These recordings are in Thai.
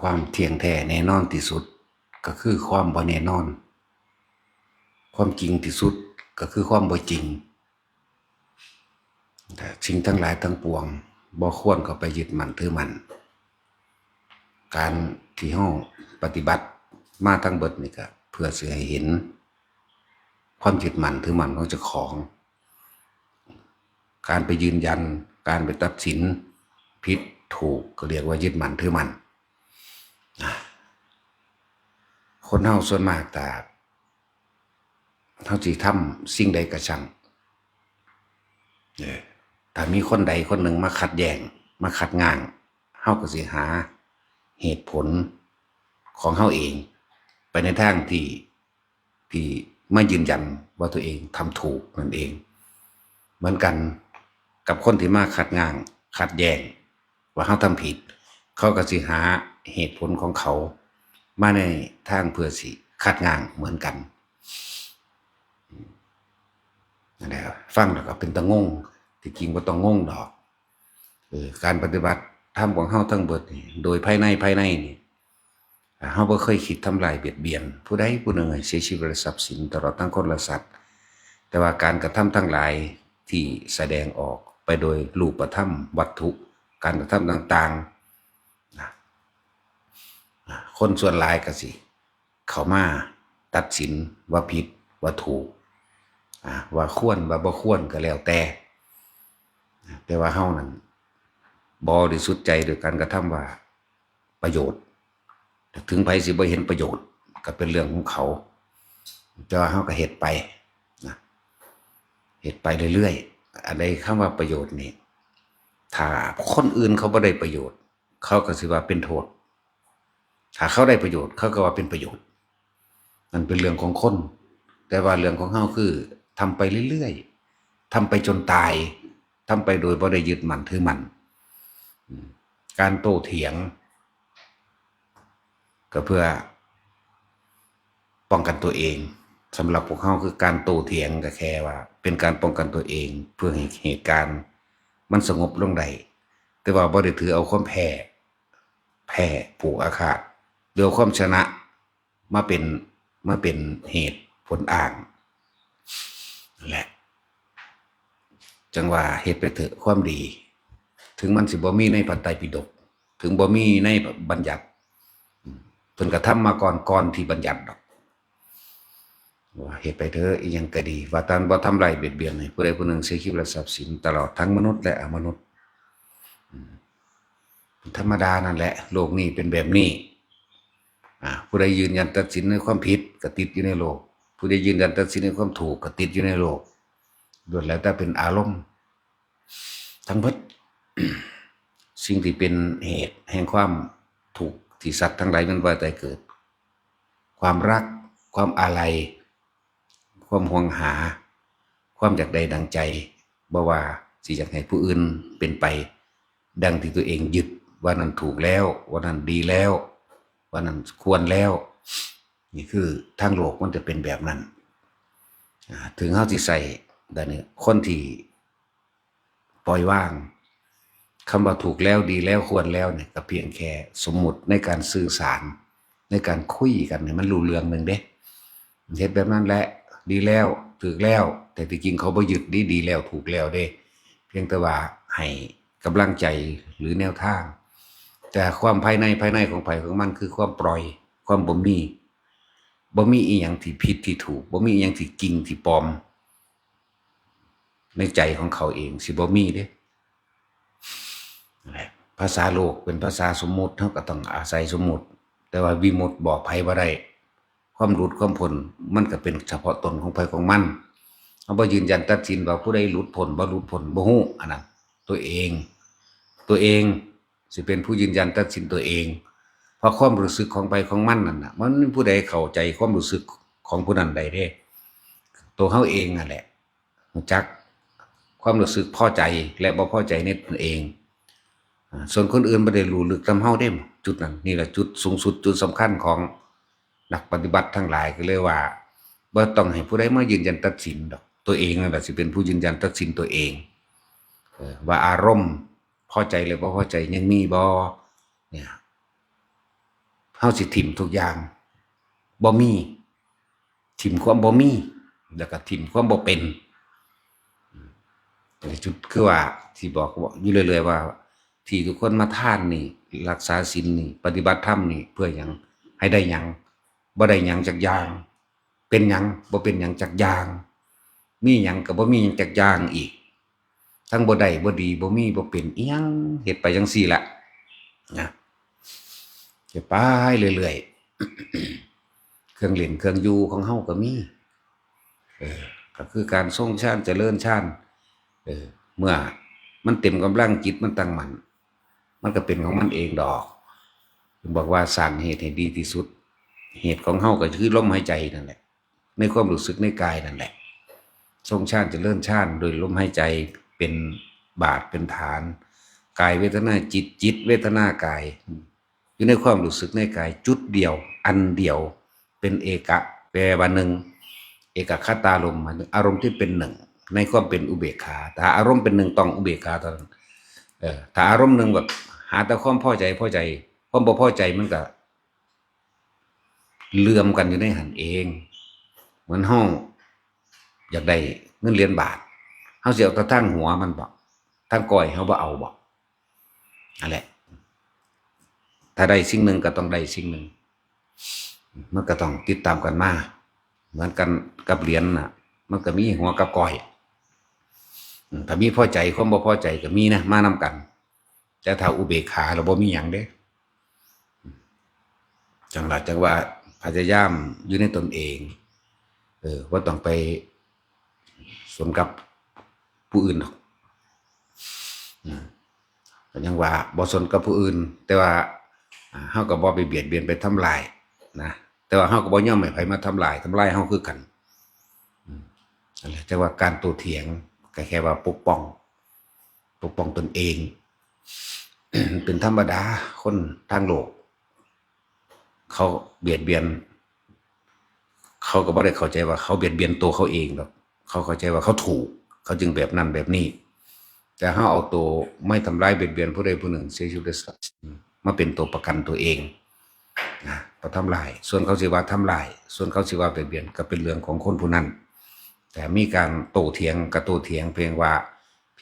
ความเที่ยงแท้แน่นอนที่สุดก็คือความบ่แน่นอนความจริงที่สุดก็คือความบ่จริงแต่สิ่งทั้งหลายทั้งปวงบ่ควรเข้าไปยึดมั่นถือมั่นการที่เฮาปฏิบัติมาทั้งเบิดนี่ก็เพื่อสิให้เห็นความยึดมั่นถือมั่นของเจ้าของการไปยืนยันการไปตัดสินผิดถูกก็เรียกว่ายึดมั่นถือมั่นคนเฮาส่วนมากแต่เฮาสิทำสิ่งใดก็ช่างถ้ามีคนใดคนหนึ่งมาขัดแย้งมาขัดง้างเฮาก็สิหาเหตุผลของเฮาเองไปในทางที่ไม่ยืนยันว่าตัวเองทำถูกนั่นเองเหมือนกันกับคนที่มาขัดง้างขัดแย้งว่าเฮาทำผิดเขาก็สิหาเหตุผลของเขามาในทางเพื่อสิขัดง้างเหมือนกันนั่นแหละฟังแล้วก็เป็นตะงงที่จริงบ่ต้องงงดอกการปฏิบัติธรรมของเฮาทั้งเบิดนี่โดยภายในนี่เฮาบ่เคยคิดทำลายเบียดเบียนผู้ใดผู้หนึ่งให้เสียชีวิตและทรัพย์สินตลอดทั้งคนและสัตว์แต่ว่าการกระทำทั้งหลายที่แสดงออกไปโดยรูปธรรมวัตถุการกระทำต่างๆคนส่วนหลายก็สิเข้ามาตัดสินว่าผิดว่าถูกว่าควรว่าบ่ควรก็แล้วแต่ว่าเฮานั้นบริสุทธิ์ใจโดยการกระทำว่าประโยชน์ถึงไผสิบ่เห็นประโยชน์ก็เป็นเรื่องของเขาแต่ว่าเฮาก็เฮ็ดไปนะเฮ็ดไปเรื่อยๆอันใดคำว่าประโยชน์นี่ถ้าคนอื่นเขาบ่ได้ประโยชน์เขาก็สิว่าเป็นโทษถ้าเขาได้ประโยชน์เขาก็ว่าเป็นประโยชน์นั่นเป็นเรื่องของคนแต่ว่าเรื่องของเฮาคือทำไปเรื่อยๆทำไปจนตายทำไปโดยบ่ได้ยึดมั่นถือมั่นการโต้เถียงก็เพื่อป้องกันตัวเองสำหรับพวกเขาคือการโต้เถียงก็แค่ว่าเป็นการป้องกันตัวเองเพื่อให้เหตุการณ์มันสงบลงได้แต่ว่าบ่ได้ถือเอาความแพ้ผูกอาฆาตหรือความชนะมาเป็นเหตุผลอ้างแหละจังว่าเฮ็ดไปเถอะความดีถึงมันสิบ่มีในพระไตรปิฎกถึงบ่มีในบัญญัติเพิ่นกระทำมาก่อนที่บัญญัติดอกว่าเฮ็ดไปเถอะอีหยังก็ดีว่าตามบ่ทำลายเบียดเบียนให้ผู้ใดผู้หนึ่งเสียชีวิตและทรัพย์สินตลอดทั้งมนุษย์และอมนุษย์ธรรมดานั่นแหละโลกนี้เป็นแบบนี้ผู้ใดยืนยันตัดสินในความผิดก็ติดอยู่ในโลกผู้ใดยืนยันตัดสินในความถูกก็ติดอยู่ในโลกล้วนแล้วแต่เป็นอารมณ์ทั้งหมด สิ่งที่เป็นเหตุแห่งความถูกที่สัตว์ทั้งหลายมันว่าแต่เกิดความรักความอาลัยความห่วงหาความอยากใดดังใจบ่ว่าสิอยากให้ผู้อื่นเป็นไปดังที่ตัวเองยึดว่านั้นถูกแล้วว่านั้นดีแล้วว่านั้นควรแล้วนี่คือทางโลกมันจะเป็นแบบนั้นถึงเฮาสิใส่แต่เนี่ยคนที่ปล่อยว่างคำว่าถูกแล้วดีแล้วควรแล้วเนี่ยก็เพียงแค่สมมุติในการสื่อสารในการคุยกันเนี่ยมันรู้เรื่องหนึ่งเด้เฮ็ดแบบนั้นแหละดีแล้วถูกแล้วแต่ที่จริงเขาบ่ยึดดีแล้วถูกแล้วเด้เพียงแต่ว่าให้กำลังใจหรือแนวทางแต่ความภายในของไผของมันคือความปล่อยความบ่มีอีหยังที่ผิดที่ถูกบ่มีอีหยังที่จริงที่ปลอมในใจของเขาเองสิบ่มีเด้ภาษาโลกเป็นภาษาสมมุติเขาก็ต้องอาศัยสมมุติแต่ว่าวิมุตติบอกไผบ่ได้ความหลุดความพ้นมันก็เป็นเฉพาะตนของไผของมันเขาบ่ยืนยันตัดสินว่าผู้ใดหลุดพ้นบ่หลุดพ้นบ่ฮู้อันนั้นตัวเองสิเป็นผู้ยืนยันตัดสินตัวเองเพราะความรู้สึกของไผของมันนั่นน่ะมันผู้ใดเข้าใจความรู้สึกของผู้นั้นได้เด้ตัวเขาเองนั่นแหละรู้จักความรู้สึกพอใจและบ่พอใจในตนเองส่วนคนอื่นไม่ได้รู้ลึกทำเฮาได้จุดนั้นนี่แหละจุดสูงสุดจุดสำคัญของนักปฏิบัติทั้งหลายก็เลยว่าบ่ต้องให้ผู้ใดมายืนยันตัดสินดอกตัวเองนั่นแหละสิเป็นผู้ยืนยันตัดสินตัวเองว่าอารมณ์พอใจหรือบ่พอใจยังมีบ่ เนี่ยเฮาสิถิ่มทุกอย่างบ่มีถิ่มความบ่มีแล้วก็ถิ่มความบ่เป็นจุดคือว่าที่บอกอยู่เรื่อยๆว่าที่ทุกคนมาทานนี่รักษาศีลนี่ปฏิบัติธรรมนี่เพื่อหยังให้ได้หยังบ่ได้หยังจักอย่างเป็นหยังบ่เป็นหยังจักอย่างมีหยังก็บ่มีหยังจักอย่างอีกทั้งบ่ได้บ่ดีบ่มีบ่เป็นอีหยังเฮ็ดไปจังซี่ล่ะนะเฮ็ดไปเรื่อยๆเครื่องเล่นเครื่องอยู่ของเฮาก็มีก็คือการทรงฌานเจริญฌานเมื่อมันเต็มกำลังจิตมันตั้งมั่นมันก็เป็นของมันเองดอกบอกว่าสร้างเหตุให้ดีที่สุดเหตุของเฮาก็คือลมหายใจนั่นแหละในความรู้สึกในกายนั่นแหละทรงฌานเจริญฌานโดยลมหายใจเป็นบาทเป็นฐานกายเวทนาจิตจิตเวทนากายอยู่ในความรู้สึกในกายจุดเดียวอันเดียวเป็นเอกะแปลว่าหนึ่งเอกคตารมณ์อารมณ์ที่เป็นหนึ่งในความเป็นอุเบกขาถ้าอารมณ์เป็นหนึ่งต้องอุเบกขาตอนถ้าอารมณ์หนึ่งแบบหาแต่ความพอใจความบ่พอใจมันก็เลื่อมกันอยู่ในหันเองเหมือนห้องอยากได้เงินเหรียญบาทเฮาสิเอาแต่ทั้งหัวมันบ่ทั้งก้อยเฮาบ่เอาบ่นั่นแหละถ้าได้สิ่งหนึ่งก็ต้องได้สิ่งหนึ่งมันก็ต้องติดตามกันมาเหมือนกันกับเหรียญน่ะมันก็มีหัวกับก้อยถ้ามีพอใจความบ่พอใจก็มีนะมานำกันแต่ถ้าอุเบกขาเราบ่มีหยังเด้จังว่าพยายามอยู่ในตนเองว่าต้องไปสนกับผู้อื่นหรอกก็ยังว่าบ่สนกับผู้อื่นแต่ว่าเฮาก็บ่ไปเบียดเบียนไปทำลายนะแต่ว่าเฮาก็บ่ยอมให้ไผมาทำลายเฮาคือกันนั่นแหละแต่ว่าการโต้เถียงก็แค่ว่าปกป้องตนเอง เป็นธรรมดาคนทางโลกเขาเบียดเบียนเขาก็บ่ได้เข้าใจว่าเขาเบียดเบียนตัวเขาเองหรอกเขาเข้าใจว่าเขาถูกเขาจึงแบบนั้นแบบนี้แต่เฮาเอาตัวไม่ทำร้ายเบียดเบียนผู้ใดผู้หนึ่งเสียชีวิตมาเป็นตัวประกันตัวเองนะบ่ทำลายส่วนเขาสิว่าทำลายส่วนเขาสิว่าเบียดเบียนก็เป็นเรื่องของคนผู้นั้นแต่มีการโต้เถียงกับโต้เถียงเพี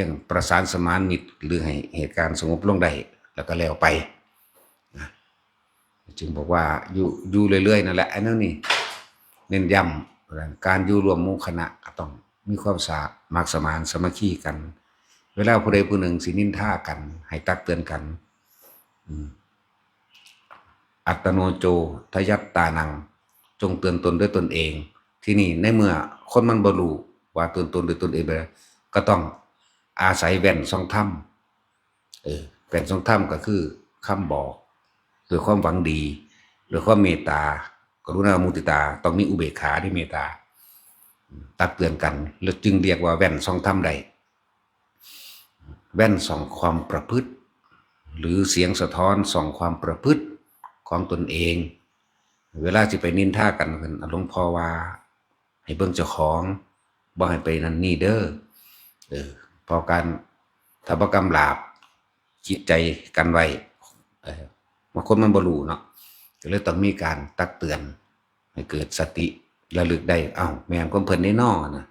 ยงประสานสมานมิตรหรือให้เหตุการณ์สงบลงได้แล้วก็แล้วไปนะจึงบอกว่าอยู่เรื่อยๆนั่นแหละไอ้นั่นนี่เน้นย้ำการอยู่รวมหมู่คณะก็ต้องมีความมักสมานสามัคคีกันเวลาผู้ใดผู้หนึ่งสินินทากันให้ตักเตือนกันอัตโนโจทยัตตานังจงเตือนตนด้วยตนเองที่นี่ในเมื่อคนมันบ่รู้ว่าเตือนตนด้วยตนเองไปก็ต้องอาศัยแว่นทรงธรรมแว่นทรงธรรมก็คือคำบอกโดยความหวังดีโดยความเมตตากรุณามุทิตาต้องมีอุเบกขาที่เมตตาตักเตือนกันแล้วจึงเรียกว่าแว่นทรงธรรมได้แว่นส่องความประพฤติหรือเสียงสะท้อนส่องความประพฤติของตนเองเวลาจะไปนินทากันหลวงพ่อว่าให้เบิ่งเจ้าของบ่ให้ไปนั่นนี่เด้อพอการถ้าบ่กำลาบจิตใจกันไว้บางคนมันบ่รู้เนาะก็เลยต้องมีการตักเตือนให้เกิดสติระลึกได้แม่นความเพิ่นได้น้อนะ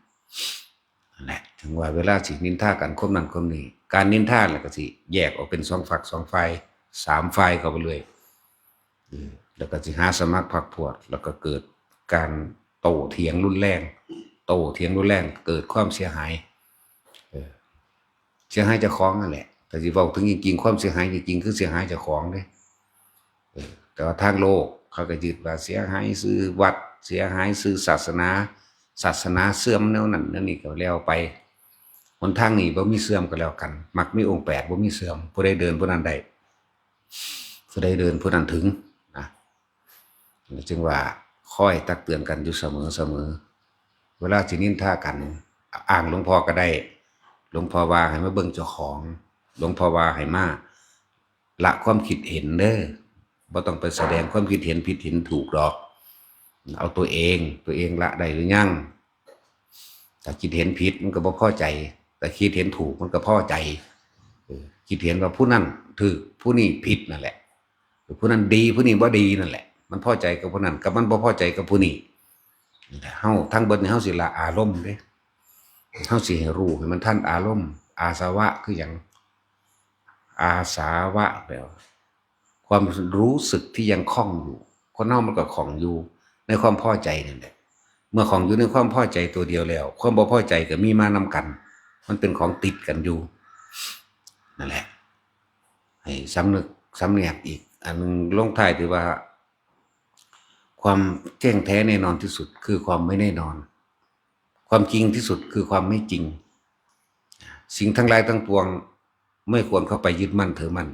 นั่นแหละถึงว่าเวลาสินินทากันคนนั้นคนนี้การนินทาแล้วก็สิแยกออกเป็น2ฝัก2ฝ่าย3ฝ่ายเข้าไปเลยแล้วก็สิหาสมัครพรรคพวกแล้วก็เกิดการโต้เถียงรุนแรงเกิดความเสียหายเสียหายเจ้าของนั่นแหละแต่สิเว้าถึงจริงๆความเสียหายจริงๆคือเสียหายเจ้าของเด้แต่ว่าทางโลกเขาก็ยึดว่าเสียหายซื้อวัดเสียหายซื้อศาสนาเสื่อมแนวนั้นนั่นนี่ก็แล้วไปหนทางนี้บ่มีเสื่อมก็แล้วกันมักมีองค์8บ่มีเสื่อมผู้ใดเดินผู้นั้นได้ผู้ใดเดินผู้นั้นถึงนะจึงว่าคอยตักเตือนกันอยู่เสมอเวลาสินินทากันอ้างหลวงพ่อก็ได้หลวงพ่อว่าให้มาเบิ่งเจ้าของหลวงพ่อว่าให้มาละความคิดเห็นเด้อบ่ต้องไปแสดงความคิดเห็นผิดเห็นถูกหรอกเอาตัวเองละได้หรือยังถ้าคิดเห็นผิดมันก็บ่พอใจแต่คิดเห็นถูกมันก็พอใจคิดเห็นว่าผู้นั้นถูกผู้นี้ผิดนั่นแหละ ผู้นั้นดีผู้นี้บ่ดีนั่นแหละมันพอใจกับผู้นั้นกับมันบ่พอใจกับผู้นี้เฮาทั้งเบิดนี่เฮาสิละอารมณ์เด้เฮาสิให้รู้ให้มันทันอารมณ์อาสวะคือหยังอาสาวะแปลว่าความรู้สึกที่ยังคล้องอยู่คนเฮามันก็คล้องอยู่ในความพอใจนั่นแหละเมื่อคล้องอยู่ในความพอใจตัวเดียวแล้วความบ่พอใจก็มีมานำกันมันเป็นของติดกันอยู่นั่นแหละให้สำนึกสำเนียกอีกอันนึงลงท้ายถือว่าความแจ้งแท้แน่นอนที่สุดคือความไม่แน่นอนความจริงที่สุดคือความไม่จริงสิ่งทั้งหลายทั้งปวงไม่ควรเข้าไปยึดมั่นถือมั่น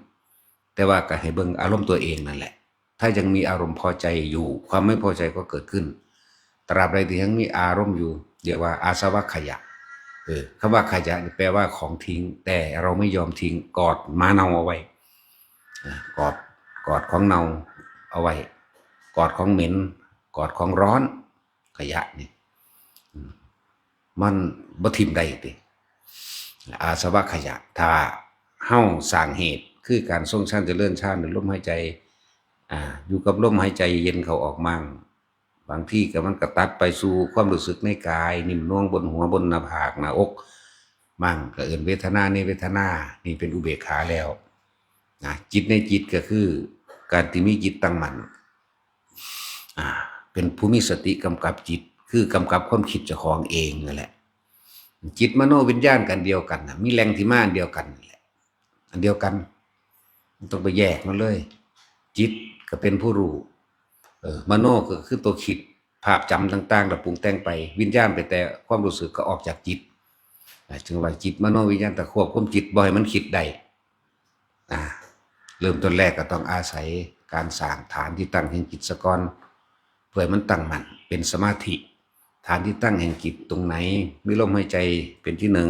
แต่ว่าก็ให้เบิ่งอารมณ์ตัวเองนั่นแหละถ้ายังมีอารมณ์พอใจอยู่ความไม่พอใจก็เกิดขึ้นตราบใดที่ยังมีอารมณ์อยู่เรียกว่าอาสวะขยะคำว่าขยะแปลว่าของทิ้งแต่เราไม่ยอมทิ้งกอดม้าเน่าเอาไว้กอดของเน่าเอาไว้กอดของเหม็นกอดของร้อนขยะนี่มันบ่ทิ่มได้ติอาสวะขยะถ้าเฮาสร้างเหตุคือการทรงฌานเจริญฌานหรือลมหายใจอยู่กับลมหายใจเย็นเขาออกมั่งบางที่ก็มันก็ตัดไปสู่ความรู้สึกในกายนิ่มนวลบนหัวบนหน้าผากหน้าอกมั่งก็เอิ้นเวทนาในเวทนานี่เป็นอุเบกขาแล้วจิตในจิตก็คือการที่มีจิตตั้งมั่นเป็นผู้มีสติกำกับจิตคือกำกับความคิดเจ้าของเองนั่นแหละจิตมโนวิญญาณกันเดียวกันมีแรงที่มาอันเดียวกันนั่นแหละอันเดียวกันมันต้องไปแยกมันเลยจิตก็เป็นผู้รู้มโนก็คือตัวคิดภาพจำต่างๆแล้วปรุงแต่งไปวิญญาณไปแต่ความรู้สึกก็ออกจากจิตจึงว่าจิตมโนวิญญาณแต่ควบคุมจิตบ่ให้มันคิดได้เริ่มต้นแรกก็ต้องอาศัยการสร้างฐานที่ตั้งแห่งจิตซะก่อนเพื่อมันตั้งมั่นเป็นสมาธิฐานที่ตั้งแห่งจิตตรงไหนมีลมหายใจเป็นที่หนึ่ง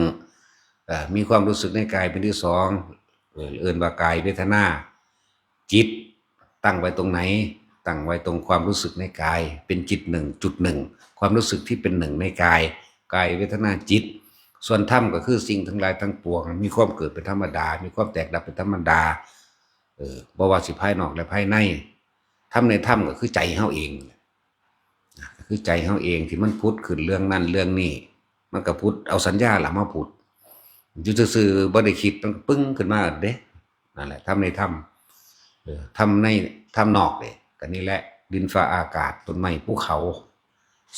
มีความรู้สึกในกายเป็นที่สองเอื่นว่ากายเวทนาจิตตั้งไว้ตรงไหนตั้งไว้ตรงความรู้สึกในกายเป็นจิตหนึ่งจุดหนึ่งความรู้สึกที่เป็นหนึ่งในกายเวทนาจิตส่วนธรรมก็คือสิ่งทั้งหลายทั้งปวงมีความเกิดเป็นธรรมดามีความแตกดับเป็นธรรมดาบ่ว่าสิภายนอกและภายในธรรมในธรรมก็คือใจเฮาเองคือใจเฮาเองที่มันพุทธขึ้นเรื่องนั้นเรื่องนี้มันก็พุทธเอาสัญญาหละมาพุทธอยู่ซื่อๆบ่ได้คิดมันปึ้งขึ้นมาเด้นั่นแหละธรรมในธรรมธรรมในธรรมนอกเด้ก็นี่แหละดินฟ้าอากาศต้นไม้ภูเขา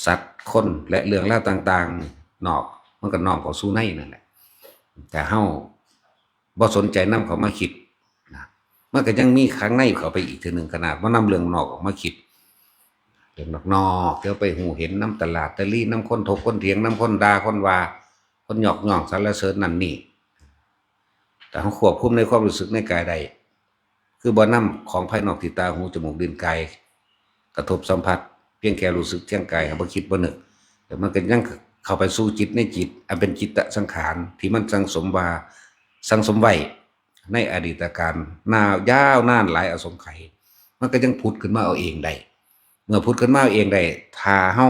สัตว์คนและเรื่องราวต่างๆนอกมันก็นอกเข้าสู่ในนั่นแหละแต่เฮาบ่สนใจนำเขามาคิดมันก็ยังมีข้างในเข้าไปอีกทีหนึ่งขนาดว่านำเรื่องนอกออกมาคิดเรื่องนอกเดี๋ยวไปหูเห็นน้ำตลาดตะลี่น้ำคนถกคนเถียงน้ำคนด่าคนว่าคนหยอกหย่องสรรเสริญนั่นนี่แต่เขาควบคุมในความรู้สึกในกายได้คือบ่นำของภายนอกที่ตาหูจมูกลิ้นกายกระทบสัมผัสเพียงแค่รู้สึกเที่ยงกายบ่คิดบ่นึกแต่มันก็ยังเข้าไปสู่จิตในจิตอันเป็นจิตตสังขารที่มันสังสมไว้ในอดีตการยาวนานหลายอสงไขยมันก็ยังพุทธขึ้นมาเอาเองได้เมื่อพุทธขึ้นมาเอาเองได้ถ้าเฮา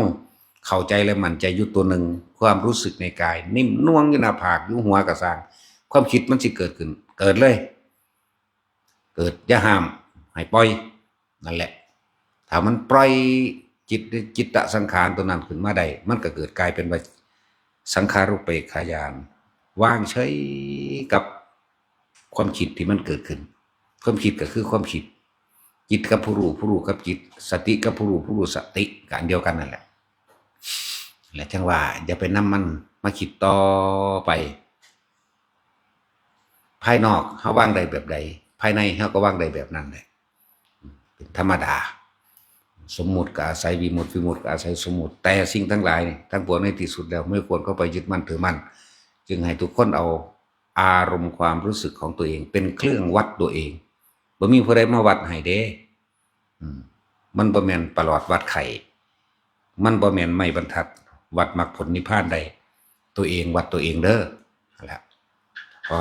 เข้าใจและมั่นใจอยู่ตัวหนึ่งความรู้สึกในกายนิ่มน่วงอยู่หน้าผากอยู่หัวกระสร้างความคิดมันสิเกิดขึ้นเกิดเลยเกิดอย่าห้ามให้ปล่อยนั่นแหละถ้ามันปล่อยจิตตสังขารตัวนั้นขึ้นมาได้มันก็เกิดกลายเป็นว่าสังขารุปเปกขายานว่างเฉยกับความคิดที่มันเกิดขึ้นความคิดก็คือความคิดจิตกับผู้รู้กับจิตสติกับผู้รู้สติกันเดียวกันนั่นแหละและจังว่าอย่าไปนำมันมาคิดต่อไปภายนอกเฮาว่างใดแบบใดภายในเฮาก็ว่างใดแบบนั้นแหละเป็นธรรมดาสมมุติก็อาศัยวิมุตติก็อาศัยสมมุติแต่สิ่งทั้งหลายทั้งปวงในที่สุดแล้วไม่ควรเข้าไปยึดมั่นถือมั่นจึงให้ทุกคนเอาอารมณ์ความรู้สึกของตัวเองเป็นเครื่องวัดตัวเองบ่มีผู้ใดมาวัดให้เด้มันบ่แม่นประหลอดวัดไข่มันบ่แม่นไม้บรรทัดวัดมรรคผลนิพพานได้ตัวเองวัดตัวเองเด้อนั่นแหละพอ